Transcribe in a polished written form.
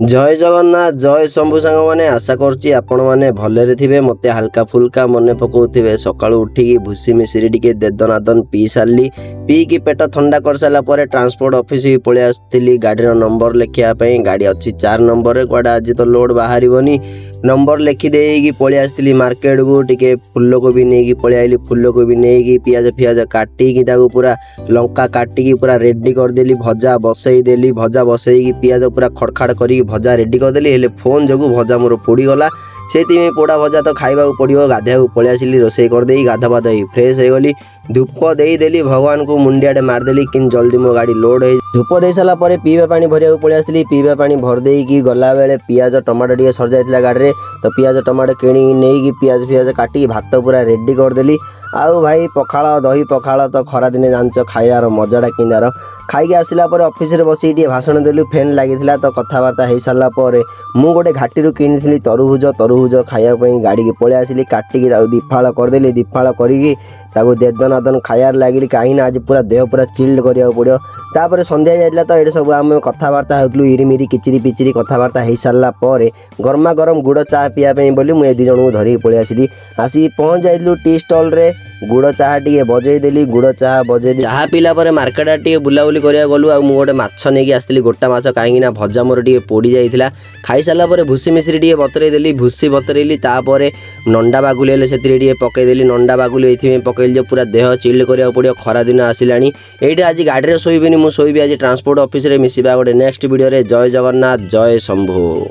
जय जगन्नाथ जय शंभु सांग मैंने आशा करछि आपण माने भलरे थिबे। मते हल्का फुल्का मन पकाउथिबे। सकाळु उठिकी भूसी मिश्री टिके देदनादन पी सारली। पी की पेट ठंडा कर साला परे ट्रांसपोर्ट ऑफिस भी पळे आस्थिली गाड़ी नंबर लेखिया पई। गाड़ी अछि 4 नंबर रे कुआडा आज तो लोड बाहरिबनी। नंबर लिखी देगी पळे आस्थिली मार्केट को। टिके फुलकोबी नेकी पळे आइली। फुलकोबी नेकी पियाज फियाज काटिकी ताको पूरा लंका काटिकी पूरा रेडी कर देली। भजा बसई देली। भजा बसई पियाज पूरा खड़खाड़ करी भजा रेडी कर देली। हेले फोन जगू भजा मोर पोड़ी गला। से पोड़ा भजा तो खाइबा पड़ो। गाधे पलि आसिली। रोषे करदे गाधा बाधा फ्रेश हो गली। धूप देदेली भगवान को मुंडियाटे मारदेली कि जल्दी मो गाड़ी लोड हो। धूप दे सारा पर पीवा पानी भरिया पलि आसली। पीवा पानी भर देकी गला बेले पियाज टमाटो टे सर जाइला गाड़ी रे। तो पियाज टमाटो किणी नहीं पियाज फियाज काटी भात पूरा रेडी करदेली। आउ भाई पखाड़ दही पखाड़ तो खरा दिने जांच खाइबार मजाटा किंदार। खाई आसला ऑफिस रे बसी भाषण देलु। फैन लगी तो कथबार्ता हो सारा पर मु गोटे घाटी किनी तरभुज तरभुज खायापी गाड़ी की पलि आसिली। काटिकी दिफाड़ करदेली। दिफाड़ करी देदनादन खायार लगिली। कहीं आज पूरा देह पूरा चिल्ड करा पड़ो। तापर संध्या जाइला तो ये सब आम कथबार्ता होलु। इरिमिरी किचिरी पिचिरी कथबार्ता हो सारा पर गरमा गरम गुड़ चाह पीवाई बोली मुझे 2 जन को धरिक पलि आसिली। आसिक पहुँच जाइलु टी स्टल रे। गुड़ चाह टे बजे देली। गुड़ चाह बजे चाह पीला पर मार्केट टे बुलाबुली करा गलु। आ गोटे माछ नहीं आसली गोटा माछ कहीं भजा मोर टे पोड़ी जाइला। खाई सारा पर भूसी मिश्री टे बतरे देली। भूसी बतरेली तापर नंडा बागुली हेले से पकईदेली। नंडा बागुली ये पकईली जो पूरा देह चिल्ड करा पड़ो। खरा दिन आसिलानी। ये आज गाड़ी में शोबनी मुझे आज ट्रांसपोर्ट ऑफिस रे मिसिबा गोटे नेक्स्ट वीडियो रे। जय जगन्नाथ जय शंभु।